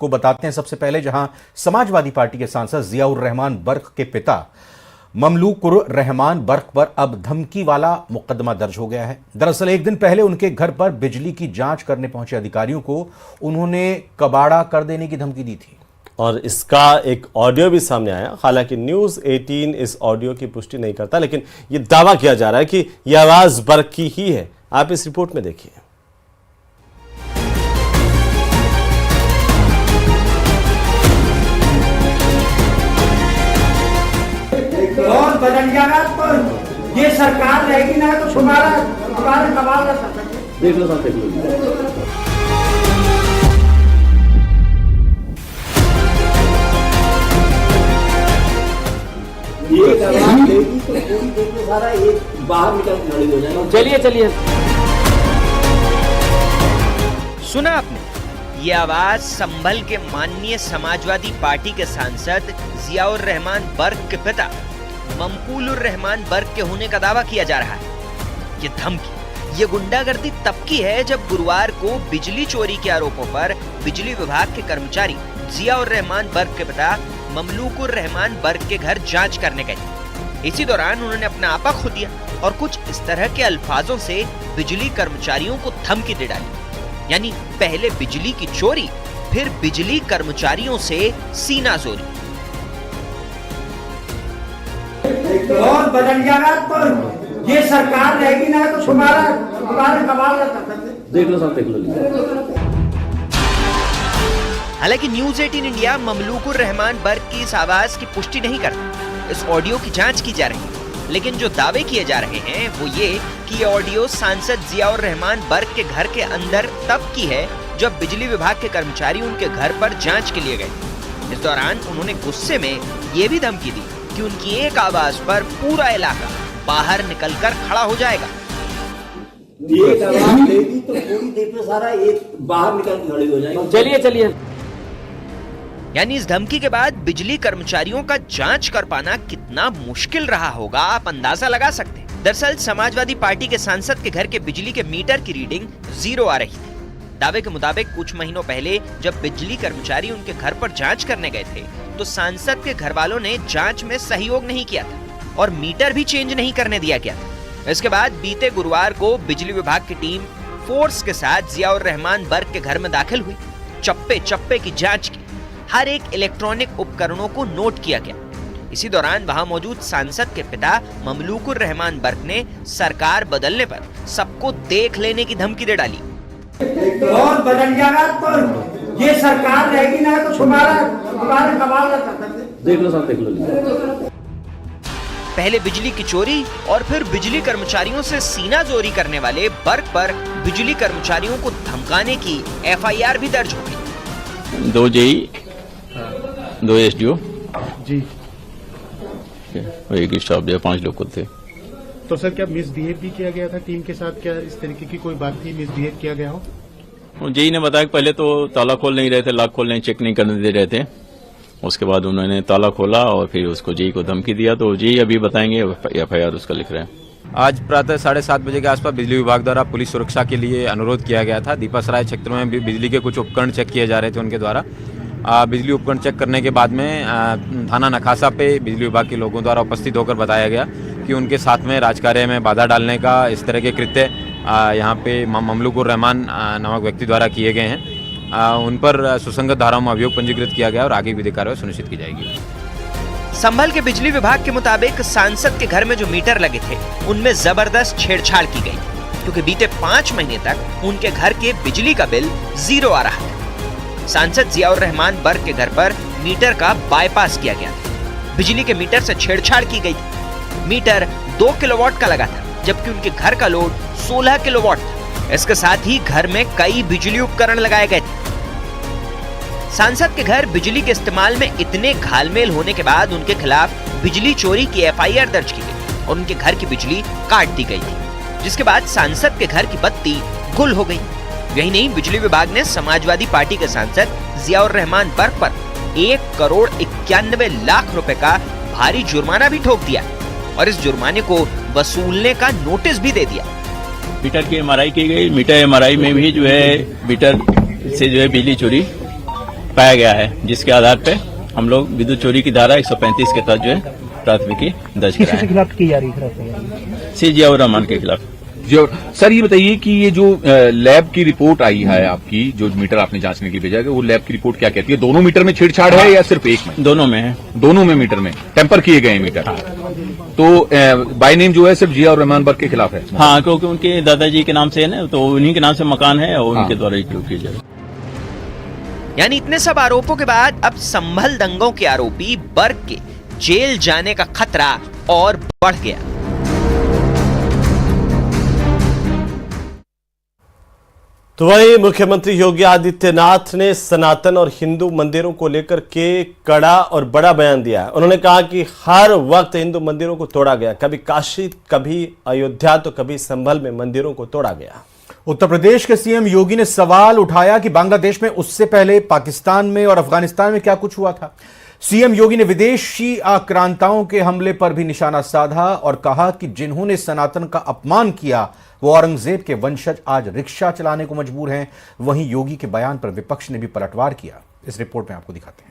आपको बताते हैं सबसे पहले, जहां समाजवादी पार्टी के सांसद जियाउर रहमान बर्क के पिता ममलूकुर रहमान बर्क पर अब धमकी वाला मुकदमा दर्ज हो गया है। दरअसल एक दिन पहले उनके घर पर बिजली की जांच करने पहुंचे अधिकारियों को उन्होंने कबाड़ा कर देने की धमकी दी थी और इसका एक ऑडियो भी सामने आया। हालांकि न्यूज़ 18 इस ऑडियो की पुष्टि नहीं करता, लेकिन ये दावा किया जा रहा है कि यह आवाज बर्क की ही है। आप इस रिपोर्ट में देखिए। और बदल जाएगा तो ये सरकार रहेगी ना तो हमारा सवाल देख लो साहब, देख लो। सारा एक बाहर निकल खड़ी हो जाएगा। चलिए चलिए, सुना आपने? ये आवाज संभल के माननीय समाजवादी पार्टी के सांसद जियाउर रहमान बर्क के पिता ममकूलुर रहमान बर्क के होने का दावा किया जा रहा है। ये धमकी, ये गुंडागर्दी तब की है जब गुरुवार को बिजली चोरी के आरोपों पर बिजली विभाग के कर्मचारी जियाउर रहमान बर्क के पिता ममलूकुर रहमान बर्क के घर जांच करने गए। इसी दौरान उन्होंने अपना आपा खो दिया और कुछ इस तरह के अल्फाजों से बिजली कर्मचारियों को धमकी दे डाली। यानी पहले बिजली की चोरी, फिर बिजली कर्मचारियों से सीनाजोरी। और बदल जाएगा तो ये सरकार रहेगी ना तो हमारा सवाल देख लो साहब, देख लो। हालांकि न्यूज़ 18 इंडिया ममलूकुर रहमान बर्क की इस आवाज की पुष्टि नहीं करता। इस ऑडियो की जांच की जा रही है, लेकिन जो दावे किए जा रहे हैं वो ये कि ये ऑडियो सांसद जियाउर रहमान बर्क के घर के अंदर तब की है जब बिजली विभाग के कर्मचारी उनके घर पर जांच के लिए गए। इस दौरान उन्होंने गुस्से में ये भी धमकी दी कि उनकी एक आवाज पर पूरा इलाका बाहर निकलकर खड़ा हो जाएगा। एक आवाज देगी तो पूरी देश में सारा एक बाहर निकल खड़ी हो जाएगा। चलिए चलिए। यानी इस धमकी के बाद बिजली कर्मचारियों का जांच कर पाना कितना मुश्किल रहा होगा, आप अंदाजा लगा सकते हैं। दरअसल समाजवादी पार्टी के सांसद के घर के बिजली के मीटर की रीडिंग 0 आ रही थी। दावे के मुताबिक कुछ महीनों पहले जब बिजली कर्मचारी उनके घर पर जांच करने गए थे तो सांसद के घर वालों ने जांच में सहयोग नहीं किया था और मीटर भी चेंज नहीं करने दिया गया था। इसके बाद बीते गुरुवार को बिजली विभाग की टीम फोर्स के साथ जियाउर रहमान बर्क के घर में दाखिल हुई। चप्पे चप्पे की जांच की, हर एक इलेक्ट्रॉनिक उपकरणों को नोट किया गया। इसी दौरान वहां मौजूद सांसद के पिता ममलूकुर रहमान बर्क ने सरकार बदलने पर सबको देख लेने की धमकी दे डाली। और बदल जाएगा तो ये सरकार रहेगी ना तो हमारा सवाल देख लो साहब, देख लो। पहले बिजली की चोरी और फिर बिजली कर्मचारियों से सीनाजोरी करने वाले बर्क पर बिजली कर्मचारियों को धमकाने की FIR भी दर्ज हो गई। 2 जेई, 2 SDO जी और एक स्टाफ जो 5 लोग थे। तो सर क्या मिसबिहेव भी किया गया था टीम के साथ? क्या इस तरीके की कोई बात थी, मिसबिहेव किया गया हो? जेई ने बताया कि पहले तो ताला खोल नहीं रहे थे, लॉक खोलने चेक नहीं करने दे रहे थे। उसके बाद उन्होंने ताला खोला और फिर उसको जेई को धमकी दिया, तो जेई अभी बताएंगे, FIR उसका लिख रहे हैं। आज प्रातः 7:30 बजे के आसपास बिजली विभाग द्वारा पुलिस सुरक्षा के लिए अनुरोध किया गया था। दीपासराय क्षेत्र में भी बिजली के कुछ उपकरण चेक किए जा रहे थे उनके द्वारा। बिजली उपकरण चेक करने के बाद में थाना नखासा पे बिजली विभाग के लोगों द्वारा उपस्थित होकर बताया गया कि उनके साथ में राजकार्य में बाधा डालने का इस तरह के कृत्य यहाँ पे ममलूकुर रहमान नामक व्यक्ति द्वारा किए गए हैं। उन पर सुसंगत धाराओं में अभियोग पंजीकृत किया गया और आगे विधिक कार्रवाई सुनिश्चित की जाएगी। संभल के बिजली विभाग के मुताबिक सांसद के घर में जो मीटर लगे थे उनमें जबरदस्त छेड़छाड़ की गई, क्योंकि बीते 5 महीने तक उनके घर के बिजली का बिल 0 आ रहा था। सांसद जियाउर रहमान बर्क के घर पर मीटर का बाईपास किया गया था। बिजली के मीटर से छेड़छाड़ की गई थी। मीटर 2 किलोवाट का लगा था, जबकि उनके घर का लोड 16 किलोवाट था। इसके साथ ही घर में कई बिजली उपकरण लगाए गए थे। सांसद के घर बिजली के इस्तेमाल में इतने घालमेल होने के बाद उनके खिलाफ बिजली चोरी की FIR दर्ज की गई और उनके घर की बिजली काट दी गई थी, जिसके बाद सांसद के घर की बत्ती गुल हो गई। यही नहीं, बिजली विभाग ने समाजवादी पार्टी के सांसद जियाउर रहमान बर्क पर 1,91,00,000 रुपए का भारी जुर्माना भी ठोक दिया और इस जुर्माने को वसूलने का नोटिस भी दे दिया। मीटर की MRI की गई। मीटर MRI में भी जो है मीटर से जो है बिजली चोरी पाया गया है, जिसके आधार पे हम लोग विद्युत चोरी की धारा 135 के तहत जो है प्राथमिकी दर्ज कराए। किसके खिलाफ की जा रही है? सी जियाउर रहमान के खिलाफ। जी सर, ये बताइए कि ये जो लैब की रिपोर्ट आई है आपकी, जो मीटर आपने जांचने के लिए भेजा है, वो लैब की रिपोर्ट क्या कहती है? दोनों मीटर में छेड़छाड़ है या सिर्फ एक में? दोनों में है। दोनों में मीटर में टेम्पर किए गए मीटर। तो बाय नेम जो है सिर्फ जियाउर रहमान बर्क के खिलाफ है। हाँ, क्योंकि उनके दादाजी के नाम से है ना, तो उन्हीं के नाम से मकान है और उनके द्वारा ही प्रयोग किया जाए। यानी इतने सब आरोपों के बाद अब संभल दंगों के आरोपी बर्क के जेल जाने का खतरा और बढ़ गया। तो वहीं मुख्यमंत्री योगी आदित्यनाथ ने सनातन और हिंदू मंदिरों को लेकर के कड़ा और बड़ा बयान दिया है। उन्होंने कहा कि हर वक्त हिंदू मंदिरों को तोड़ा गया, कभी काशी, कभी अयोध्या, तो कभी संभल में मंदिरों को तोड़ा गया। उत्तर प्रदेश के सीएम योगी ने सवाल उठाया कि बांग्लादेश में उससे पहले पाकिस्तान में और अफगानिस्तान में क्या कुछ हुआ था। सीएम योगी ने विदेशी आक्रांताओं के हमले पर भी निशाना साधा और कहा कि जिन्होंने सनातन का अपमान किया वो औरंगजेब के वंशज आज रिक्शा चलाने को मजबूर हैं। वहीं योगी के बयान पर विपक्ष ने भी पलटवार किया। इस रिपोर्ट में आपको दिखाते हैं।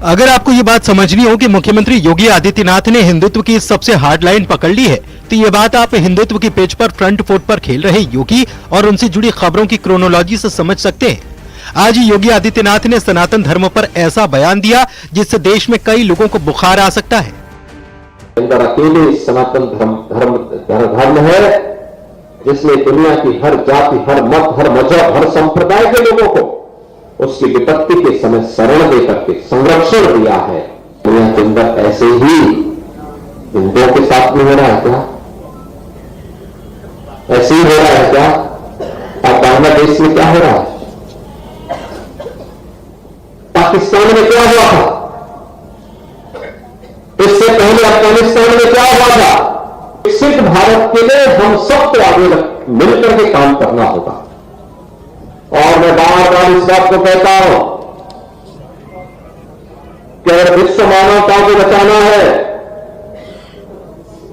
अगर आपको ये बात समझनी हो कि मुख्यमंत्री योगी आदित्यनाथ ने हिंदुत्व की सबसे हार्ड लाइन पकड़ ली है, तो ये बात आप हिंदुत्व की पिच पर फ्रंट फुट पर खेल रहे योगी और उनसे जुड़ी खबरों की क्रोनोलॉजी से समझ सकते हैं। आज योगी आदित्यनाथ ने सनातन धर्म पर ऐसा बयान दिया जिससे देश में कई लोगों को बुखार आ सकता है। अकेले सनातन धर्म है जिसने दुनिया की हर जाति, हर मत, हर मजहब, हर संप्रदाय के लोगों को उसकी विपत्ति के समय शरण देकर के संरक्षण दिया है। दुनिया के अंदर ऐसे ही हिंदुओं के साथ भी हो रहा है क्या? ऐसे ही हो रहा है क्या? अब बांग्लादेश में क्या हो रहा है? पाकिस्तान में क्या हुआ था? इससे पहले अफगानिस्तान में क्या हुआ था? विकसित भारत के लिए हम सबको आगे मिलकर के काम करना होगा। और मैं बार बार इस बात को कहता हूं कि अगर विश्व मानवता को बचाना है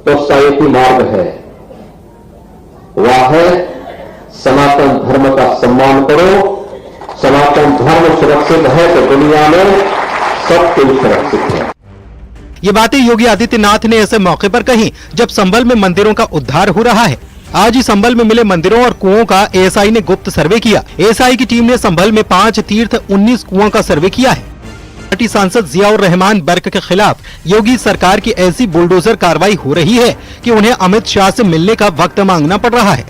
तो उसका एक ही मार्ग है, वह है सनातन धर्म का सम्मान करो। सनातन धर्म सुरक्षित है तो दुनिया में सब कुछ सुरक्षित है। ये बातें योगी आदित्यनाथ ने ऐसे मौके पर कही जब संभल में मंदिरों का उद्धार हो रहा है। आज ही संभल में मिले मंदिरों और कुओं का एएसआई ने गुप्त सर्वे किया। एएसआई की टीम ने संभल में 5 तीर्थ 19 कुओं का सर्वे किया है। पार्टी सांसद जियाउर रहमान बर्क के खिलाफ योगी सरकार की ऐसी बुलडोजर कार्रवाई हो रही है कि उन्हें अमित शाह से मिलने का वक्त मांगना पड़ रहा है।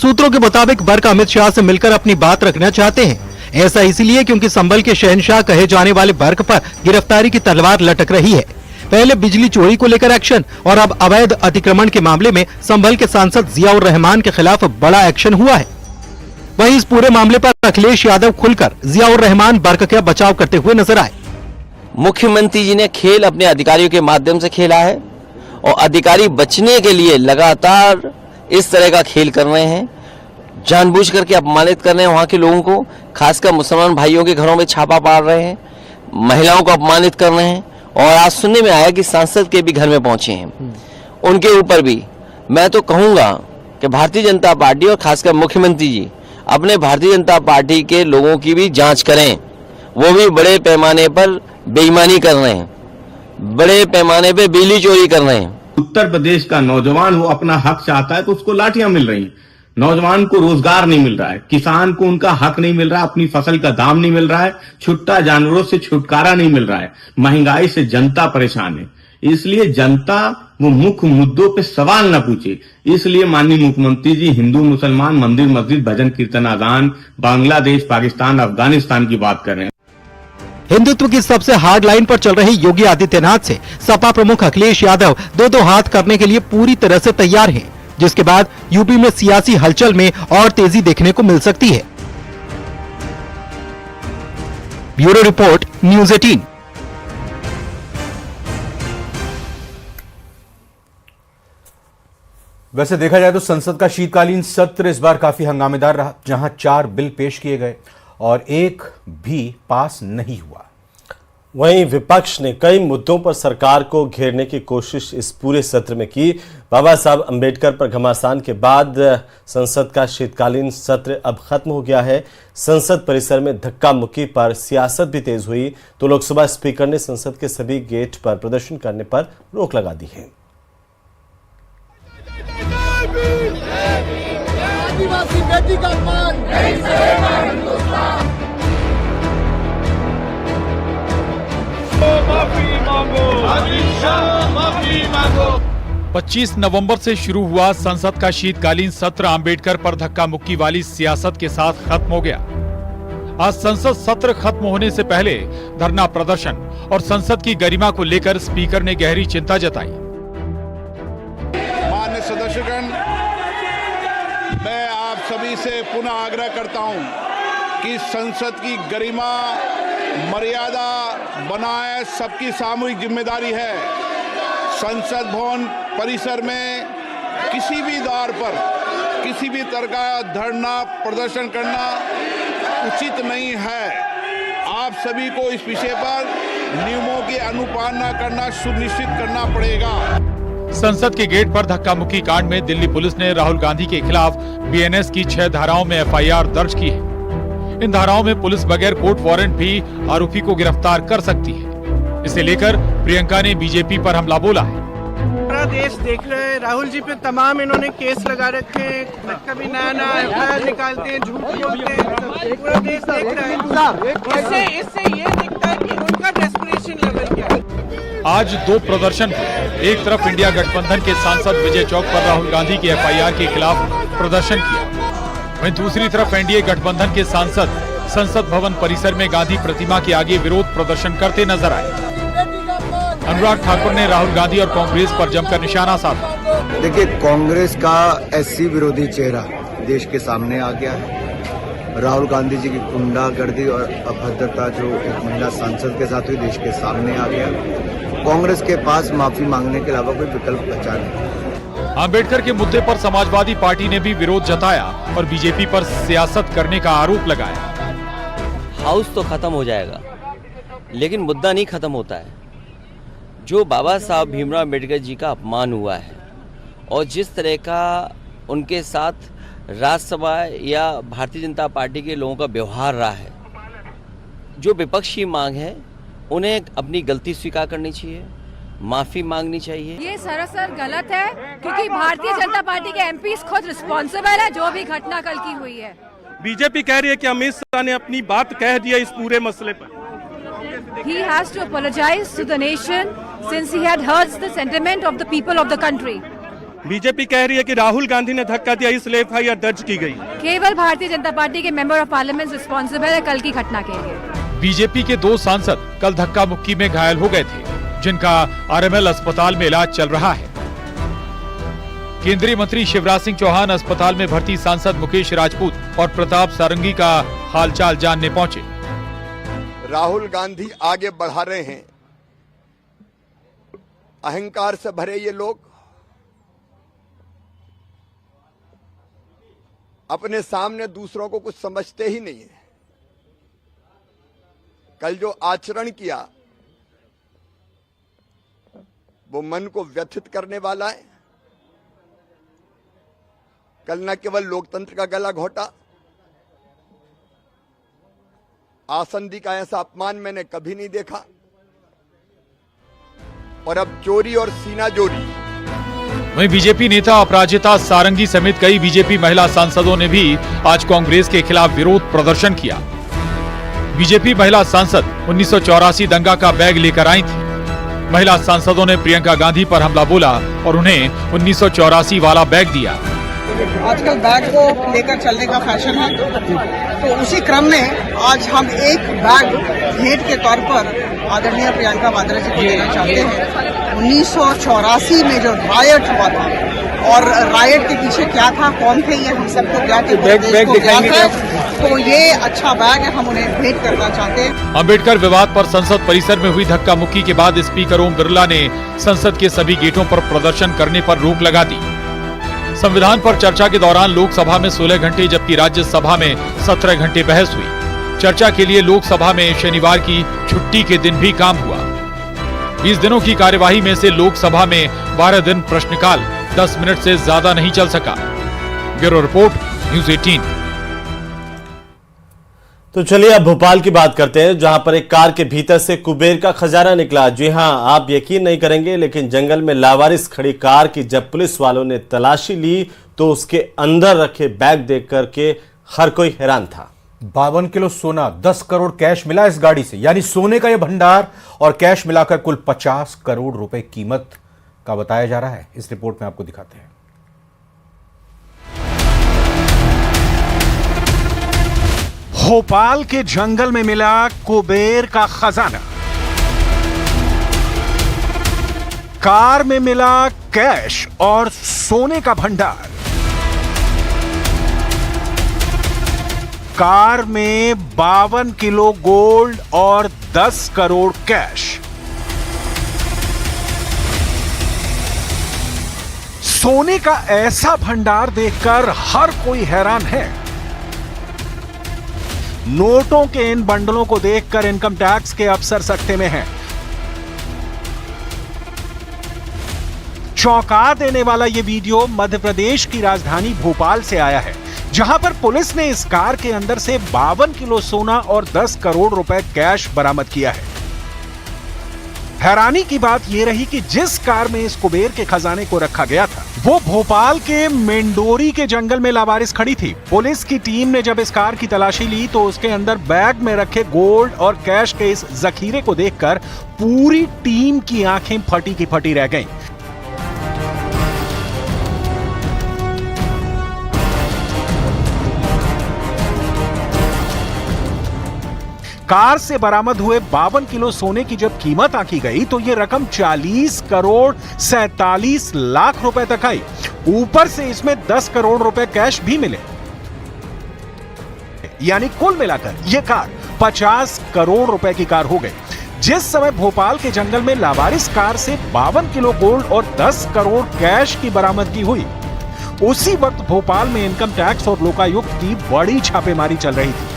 सूत्रों के मुताबिक बर्क अमित शाह से मिलकर अपनी बात रखना चाहते हैं। ऐसा इसलिए क्योंकि संभल के शहंशाह कहे जाने वाले बर्क पर गिरफ्तारी की तलवार लटक रही है। पहले बिजली चोरी को लेकर एक्शन और अब अवैध अतिक्रमण के मामले में संभल के सांसद जियाउर रहमान के खिलाफ बड़ा एक्शन हुआ है। वहीं इस पूरे मामले पर अखिलेश यादव खुलकर जियाउर रहमान बर्क का बचाव करते हुए नजर आए। मुख्यमंत्री जी ने खेल अपने अधिकारियों के माध्यम से खेला है और अधिकारी बचने के लिए लगातार इस तरह का खेल कर रहे हैं, जानबूझ करके अपमानित कर रहे हैं वहां के लोगों को, खासकर मुसलमान भाइयों के घरों में छापा पाड़ रहे हैं, महिलाओं को अपमानित कर रहे हैं। और आज सुनने में आया कि सांसद के भी घर में पहुंचे हैं। उनके ऊपर भी मैं तो कहूंगा कि भारतीय जनता पार्टी और खासकर मुख्यमंत्री जी अपने भारतीय जनता पार्टी के लोगों की भी जांच करें। वो भी बड़े पैमाने पर बेईमानी कर रहे हैं, बड़े पैमाने पर बिजली चोरी कर रहे हैं। उत्तर प्रदेश का नौजवान वो अपना हक चाहता है तो उसको लाठियां मिल रही हैं। नौजवान को रोजगार नहीं मिल रहा है, किसान को उनका हक नहीं मिल रहा है, अपनी फसल का दाम नहीं मिल रहा है, छुट्टा जानवरों से छुटकारा नहीं मिल रहा है, महंगाई से जनता परेशान है। इसलिए जनता वो मुख्य मुद्दों पे सवाल न पूछे। इसलिए माननीय मुख्यमंत्री जी हिंदू मुसलमान मंदिर मस्जिद भजन कीर्तन अजान बांग्लादेश पाकिस्तान अफगानिस्तान की बात कर रहे हैं। हिंदुत्व की सबसे हार्ड लाइन पर चल रहे योगी आदित्यनाथ से सपा प्रमुख अखिलेश यादव दो हाथ करने के लिए पूरी तरह से तैयार हैं, जिसके बाद यूपी में सियासी हलचल में और तेजी देखने को मिल सकती है। Bureau report, news 18। वैसे देखा जाए तो संसद का शीतकालीन सत्र इस बार काफी हंगामेदार रहा, जहां 4 बिल पेश किए गए और एक भी पास नहीं हुआ। वहीं विपक्ष ने कई मुद्दों पर सरकार को घेरने की कोशिश इस पूरे सत्र में की। बाबा साहब अंबेडकर पर घमासान के बाद संसद का शीतकालीन सत्र अब खत्म हो गया है। संसद परिसर में धक्का मुक्की पर सियासत भी तेज हुई तो लोकसभा स्पीकर ने संसद के सभी गेट पर प्रदर्शन करने पर रोक लगा दी है। आदिवासी बेटी का अपमान नहीं सहेगा हिंदुस्तान। माफी मांगो, अमित शाह माफी मांगो। 25 नवंबर से शुरू हुआ संसद का शीतकालीन सत्र अंबेडकर पर धक्का मुक्की वाली सियासत के साथ खत्म हो गया। आज संसद सत्र खत्म होने से पहले धरना प्रदर्शन और संसद की गरिमा को लेकर स्पीकर ने गहरी चिंता जताई। माननीय सदस्यगण, मैं आप सभी से पुनः आग्रह करता हूं कि संसद की गरिमा मर्यादा बनाए सबकी सामूहिक जिम्मेदारी है। संसद भवन परिसर में किसी भी द्वार पर किसी भी तरह का धरना प्रदर्शन करना उचित नहीं है। आप सभी को इस विषय पर नियमों की अनुपालना करना सुनिश्चित करना पड़ेगा। संसद के गेट पर धक्का मुक्की कांड में दिल्ली पुलिस ने राहुल गांधी के खिलाफ बीएनएस की 6 धाराओं में एफआईआर दर्ज की है। इन धाराओं में पुलिस बगैर कोर्ट वारंट भी आरोपी को गिरफ्तार कर सकती है। इसे लेकर प्रियंका ने बीजेपी पर हमला बोला है। पूरा देश देख रहे हैं, राहुल जी पे तमाम इन्होंने केस लगा रखे हैं, कभी नया एफआईआर निकालते हैं, झूठ बोलते हैं, पूरा देश देख रहा है। इससे ये दिखता है कि उनका डेस्परेशन लेवल क्या है। आज 2 प्रदर्शन हुए। एक तरफ इंडिया गठबंधन के सांसद विजय चौक पर राहुल गांधी की एफआईआर के खिलाफ प्रदर्शन किया, वहीं दूसरी तरफ एनडीए गठबंधन के सांसद संसद भवन परिसर में गांधी प्रतिमा के आगे विरोध प्रदर्शन करते नजर आए। अनुराग ठाकुर ने राहुल गांधी और कांग्रेस पर जमकर निशाना साधा। देखिए, कांग्रेस का एससी विरोधी चेहरा देश के सामने आ गया है। राहुल गांधी जी की गुंडागर्दी और अभद्रता जो एक महिला सांसद के साथ हुई देश के सामने आ गया। कांग्रेस के पास माफी मांगने के अलावा कोई विकल्प बचा नहीं। अंबेडकर के मुद्दे पर समाजवादी पार्टी ने भी विरोध जताया और बीजेपी पर सियासत करने का आरोप लगाया। हाउस तो खत्म हो जाएगा, लेकिन मुद्दा नहीं खत्म होता है। जो बाबा साहब भीमराव अम्बेडकर जी का अपमान हुआ है और जिस तरह का उनके साथ राज्यसभा या भारतीय जनता पार्टी के लोगों का व्यवहार रहा है, जो विपक्षी मांग है उन्हें अपनी गलती स्वीकार करनी चाहिए, माफी मांगनी चाहिए। ये सरासर गलत है, क्योंकि भारतीय जनता पार्टी के एमपीज खुद रिस्पॉन्सिबल है जो भी घटना कल की हुई है। बीजेपी कह रही है कि अमित शाह ने अपनी बात कह दिया इस पूरे मसले पर। He has to apologize to the nation since he had hurt the sentiment of the people of the country. BJP कह रही है कि राहुल गांधी ने धक्का दिया, इसलिए एफआईआर दर्ज की गई। केवल भारतीय जनता पार्टी के मेंबर ऑफ पार्लियामेंट रिस्पॉन्सिबल है कल की घटना के लिए। बीजेपी के 2 सांसद कल धक्का मुक्की में घायल हो गए थे, जिनका आरएमएल अस्पताल में इलाज चल रहा है। केंद्रीय मंत्री शिवराज सिंह चौहान अस्पताल में भर्ती सांसद मुकेश राजपूत और प्रताप सारंगी का हालचाल जानने पहुंचे। राहुल गांधी आगे बढ़ा रहे हैं, अहंकार से भरे ये लोग अपने सामने दूसरों को कुछ समझते ही नहीं है। कल जो आचरण किया वो मन को व्यथित करने वाला है। कल न केवल लोकतंत्र का गला घोटा, आसंदी का ऐसा अपमान मैंने कभी नहीं देखा, और अब चोरी और सीना जोरी। वहीं बीजेपी नेता अपराजिता सारंगी समेत कई बीजेपी महिला सांसदों ने भी आज कांग्रेस के खिलाफ विरोध प्रदर्शन किया। बीजेपी महिला सांसद 1984 दंगा का बैग लेकर आई थी। महिला सांसदों ने प्रियंका गांधी पर हमला बोला और उन्हें 1984 वाला बैग दिया। आजकल बैग को लेकर चलने का फैशन है, तो उसी क्रम में आज हम एक बैग भेंट के तौर पर आदरणीय प्रियंका वाड्रा जी को देना चाहते हैं। 1984 में जो रायट हुआ था, और रायट के पीछे क्या था, कौन थे, ये हम सबको ज्ञात है, तो ये अच्छा बैग है, हम उन्हें भेंट करना चाहते हैं। अंबेडकर विवाद पर संसद परिसर में हुई धक्का मुक्की के बाद स्पीकर ओम बिरला ने संसद के सभी गेटों पर प्रदर्शन करने पर रोक लगा दी। संविधान पर चर्चा के दौरान लोकसभा में 16 घंटे जबकि राज्यसभा में 17 घंटे बहस हुई। चर्चा के लिए लोकसभा में शनिवार की छुट्टी के दिन भी काम हुआ। 20 दिनों की कार्यवाही में से लोकसभा में 12 दिन प्रश्नकाल 10 मिनट से ज्यादा नहीं चल सका। Bureau report, news 18। तो चलिए अब भोपाल की बात करते हैं, जहां पर एक कार के भीतर से कुबेर का खजाना निकला। जी हां, आप यकीन नहीं करेंगे, लेकिन जंगल में लावारिस खड़ी कार की जब पुलिस वालों ने तलाशी ली तो उसके अंदर रखे बैग देख करके हर कोई हैरान था। 52 किलो सोना, 10 करोड़ कैश मिला इस गाड़ी से। यानी सोने का यह भंडार और कैश मिलाकर कुल 50 करोड़ रुपए कीमत का बताया जा रहा है। इस रिपोर्ट में आपको दिखाते हैं। भोपाल के जंगल में मिला कुबेर का खजाना। कार में मिला कैश और सोने का भंडार। कार में 52 किलो गोल्ड और 10 करोड़ कैश। सोने का ऐसा भंडार देखकर हर कोई हैरान है। नोटों के इन बंडलों को देखकर इनकम टैक्स के अफसर सकते में हैं। चौंका देने वाला यह वीडियो मध्य प्रदेश की राजधानी भोपाल से आया है, जहां पर पुलिस ने इस कार के अंदर से 52 किलो सोना और 10 करोड़ रुपए कैश बरामद किया है। हैरानी की बात यह रही कि जिस कार में इस कुबेर के खजाने को रखा गया था वो भोपाल के मेंडोरी के जंगल में लावारिस खड़ी थी। पुलिस की टीम ने जब इस कार की तलाशी ली तो उसके अंदर बैग में रखे गोल्ड और कैश के इस जखीरे को देखकर पूरी टीम की आंखें फटी की फटी रह गईं। कार से बरामद हुए 52 किलो सोने की जब कीमत आंकी गई तो यह रकम 40 करोड़ 47 लाख रुपए तक आई। ऊपर से इसमें 10 करोड़ रुपए कैश भी मिले। यानी कुल मिलाकर यह कार 50 करोड़ रुपए की कार हो गई। जिस समय भोपाल के जंगल में लावारिस कार से 52 किलो गोल्ड और 10 करोड़ कैश की बरामदगी हुई, उसी वक्त भोपाल में इनकम टैक्स और लोकायुक्त की बड़ी छापेमारी चल रही थी।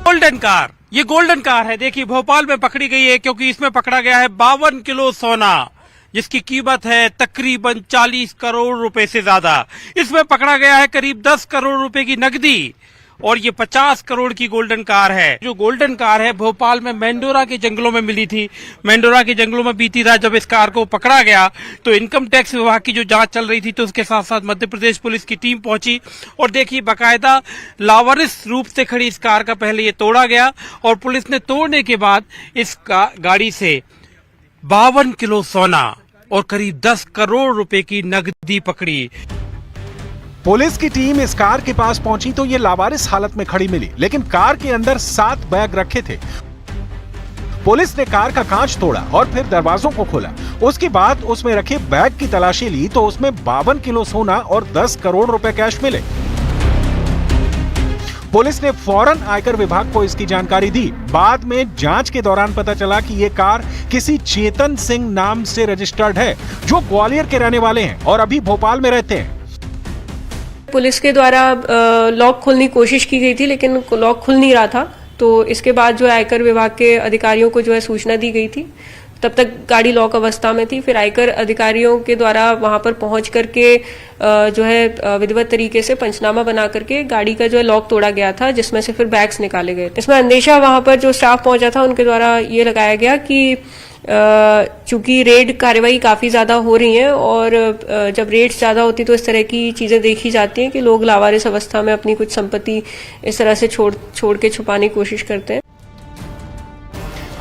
गोल्डन कार, ये गोल्डन कार है, देखिए भोपाल में पकड़ी गई है क्योंकि इसमें पकड़ा गया है 52 किलो सोना, जिसकी कीमत है तकरीबन 40 करोड़ रुपए से ज्यादा। इसमें पकड़ा गया है करीब 10 करोड़ रुपए की नकदी और ये 50 करोड़ की गोल्डन कार है। जो गोल्डन कार है भोपाल में मेंडोरा के जंगलों में मिली थी। मेंडोरा के जंगलों में बीती रात जब इस कार को पकड़ा गया तो इनकम टैक्स विभाग की जो जांच चल रही थी तो उसके साथ साथ मध्य प्रदेश पुलिस की टीम पहुंची और देखिए बाकायदा लावारिस रूप से खड़ी इस कार का पहले ये तोड़ा गया और पुलिस ने तोड़ने के बाद इस गाड़ी से 52 किलो सोना और करीब 10 करोड़ रुपए की नकदी पकड़ी। पुलिस की टीम इस कार के पास पहुंची तो ये लावारिस हालत में खड़ी मिली, लेकिन कार के अंदर 7 बैग रखे थे। पुलिस ने कार का कांच तोड़ा और फिर दरवाजों को खोला। उसके बाद उसमें रखे बैग की तलाशी ली तो उसमें 52 किलो सोना और 10 करोड़ रुपए कैश मिले। पुलिस ने फौरन आयकर विभाग को इसकी जानकारी दी। बाद में जांच के दौरान पता चला कि ये कार किसी चेतन सिंह नाम से रजिस्टर्ड है, जो ग्वालियर के रहने वाले हैं और अभी भोपाल में रहते हैं। पुलिस के द्वारा लॉक खोलने की कोशिश की गई थी लेकिन लॉक खुल नहीं रहा था, तो इसके बाद जो आयकर विभाग के अधिकारियों को जो है सूचना दी गई थी। तब तक गाड़ी लॉक अवस्था में थी। फिर आयकर अधिकारियों के द्वारा वहां पर पहुंच करके जो है विधिवत तरीके से पंचनामा बना करके गाड़ी का जो है लॉक तोड़ा गया था, जिसमें से फिर बैग्स निकाले गए। इसमें अंदेशा वहां पर जो स्टाफ पहुंचा था उनके द्वारा ये लगाया गया कि चूंकि रेड कार्रवाई काफी ज्यादा हो रही है और जब रेड्स ज्यादा होती तो इस तरह की चीजें देखी जाती हैं कि लोग लावारिस अवस्था में अपनी कुछ संपत्ति इस तरह से छोड़ के छुपाने की कोशिश करते हैं।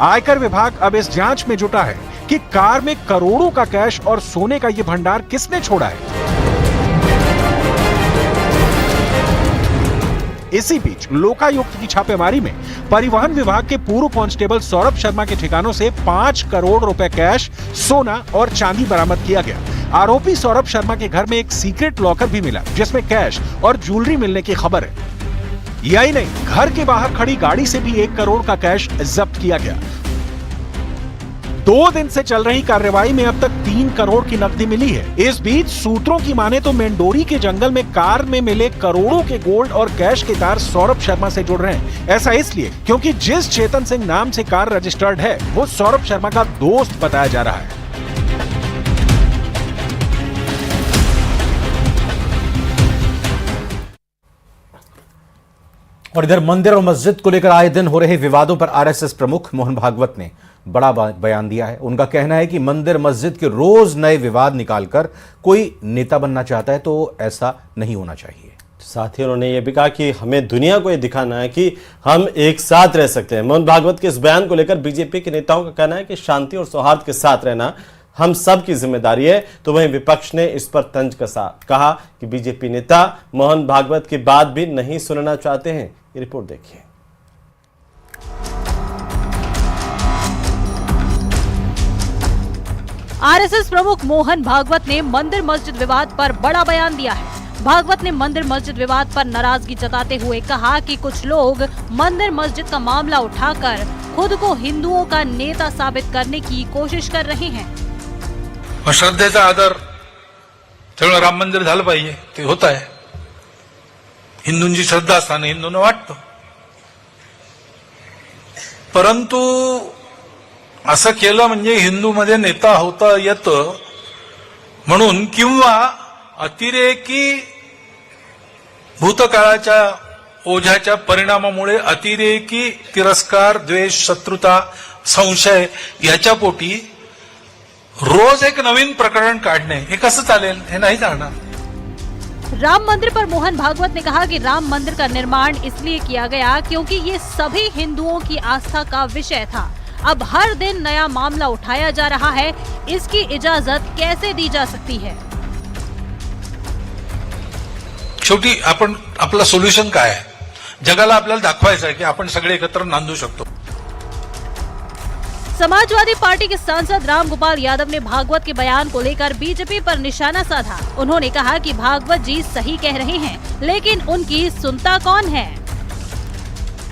आयकर विभाग अब इस जांच में जुटा है कि कार में करोड़ों का कैश और सोने का ये भंडार किसने छोड़ा है। इसी बीच लोकायुक्त की छापेमारी में परिवहन विभाग के पूर्व कांस्टेबल सौरभ शर्मा के ठिकानों से 5 करोड़ रुपए कैश, सोना और चांदी बरामद किया गया। आरोपी सौरभ शर्मा के घर में एक सीक्रेट लॉकर भी मिला जिसमें कैश और ज्वेलरी मिलने की खबर है। यही नहीं, घर के बाहर खड़ी गाड़ी से भी 1 करोड़ का कैश जब्त किया गया। 2 दिन से चल रही कार्रवाई में अब तक 3 करोड़ की नकदी मिली है। इस बीच सूत्रों की माने तो मेंढोरी के जंगल में कार में मिले करोड़ों के गोल्ड और कैश के तार सौरभ शर्मा से जुड़ रहे हैं। ऐसा इसलिए क्योंकि जिस चेतन सिंह नाम से कार रजिस्टर्ड है वो सौरभ शर्मा का दोस्त बताया जा रहा है। और इधर मंदिर और मस्जिद को लेकर आए दिन हो रहे विवादों पर आरएसएस प्रमुख मोहन भागवत ने बड़ा बयान दिया है। उनका कहना है कि मंदिर मस्जिद के रोज नए विवाद निकालकर कोई नेता बनना चाहता है तो ऐसा नहीं होना चाहिए। साथ ही उन्होंने ये भी कहा कि हमें दुनिया को ये दिखाना है कि हम एक साथ रह सकते हैं। मोहन भागवत के इस बयान को लेकर बीजेपी के नेताओं का कहना है कि शांति और सौहार्द के साथ रहना हम सब की जिम्मेदारी है। तो वहीं विपक्ष ने इस पर तंज कसा, कहा कि बीजेपी नेता मोहन भागवत की बात भी नहीं सुनना चाहते हैं। ये रिपोर्ट देखिए। आरएसएस प्रमुख मोहन भागवत ने मंदिर मस्जिद विवाद पर बड़ा बयान दिया है। भागवत ने मंदिर मस्जिद विवाद पर नाराजगी जताते हुए कहा कि कुछ लोग मंदिर मस्जिद का मामला उठाकर खुद को हिंदुओं का नेता साबित करने की कोशिश कर रहे हैं। श्रद्धेचा आदर सगळं राम मंदिर झालं पाहिजे ते होत आहे। हिंदूंची श्रद्धा असताना हिंदूंना वाटतं, परंतु असं केलं म्हणजे हिंदूमध्ये नेता होता येतं म्हणून किंवा अतिरेकी भूतकाळाच्या ओझ्याच्या परिणामामुळे अतिरेकी तिरस्कार, द्वेष, शत्रुता, संशय याच्या पोटी रोज एक नवीन प्रकरण काढणे हे कसं चालेल? हे नाही चालणार। राम मंदिर पर मोहन भागवत ने कहा कि राम मंदिर का निर्माण इसलिए किया गया क्योंकि ये सभी हिंदुओं की आस्था का विषय था। अब हर दिन नया मामला उठाया जा रहा है, इसकी इजाजत कैसे दी जा सकती है? शेवटी आपण आपला सोल्युशन काय आहे? जगाला आपल्याला दाखवायचं आहे की आपण सगळे एकत्र नांदू शकतो। समाजवादी पार्टी के सांसद रामगोपाल यादव ने भागवत के बयान को लेकर बीजेपी पर निशाना साधा। उन्होंने कहा कि भागवत जी सही कह रहे हैं, लेकिन उनकी सुनता कौन है?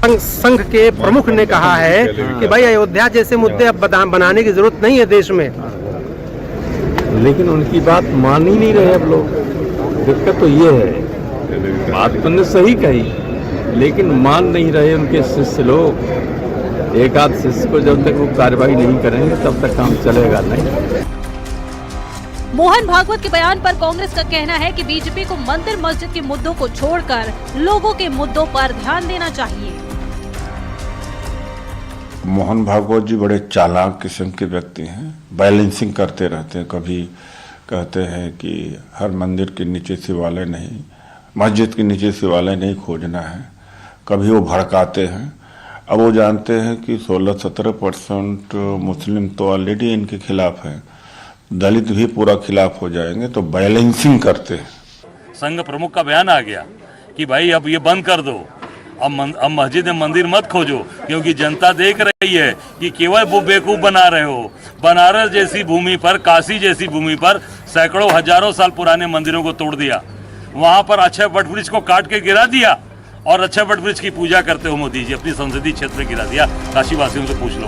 संघ के प्रमुख ने कहा है कि भाई अयोध्या जैसे मुद्दे अब बनाने की जरूरत नहीं है देश में, लेकिन उनकी बात मान ही नहीं रहे अब लोग। दिक्कत तो ये है, बात तुमने सही कही लेकिन मान नहीं रहे उनके शिष्य लोग। एक आध शिष्य को जब तक वो कार्रवाई नहीं करेंगे तब तक काम चलेगा नहीं। मोहन भागवत के बयान पर कांग्रेस का कहना है कि बीजेपी को मंदिर मस्जिद के मुद्दों को छोड़कर लोगों के मुद्दों पर ध्यान देना चाहिए। मोहन भागवत जी बड़े चालाक किस्म के व्यक्ति हैं, बैलेंसिंग करते रहते हैं। कभी कहते हैं कि हर मंदिर के नीचे शिवालय नहीं, मस्जिद के नीचे शिवालय नहीं खोजना है, कभी वो भड़काते हैं। अब वो जानते हैं कि 16-17% मुस्लिम तो ऑलरेडी इनके खिलाफ है, दलित भी पूरा खिलाफ हो जाएंगे, तो बैलेंसिंग करते हैं। संघ प्रमुख का बयान आ गया कि भाई अब ये बंद कर दो, अब मस्जिद में मंदिर मत खोजो, क्योंकि जनता देख रही है कि केवल वो बेवकूफ बना रहे हो। बनारस जैसी भूमि पर, काशी जैसी भूमि पर सैकड़ों हजारों साल पुराने मंदिरों को तोड़ दिया, वहां पर अक्षय वट वृक्ष को काट के गिरा दिया और अक्षय वट वृक्ष की पूजा करते हो मोदी जी, अपनी संसदीय क्षेत्र में गिरा दिया। काशी वासियों से पूछ लो।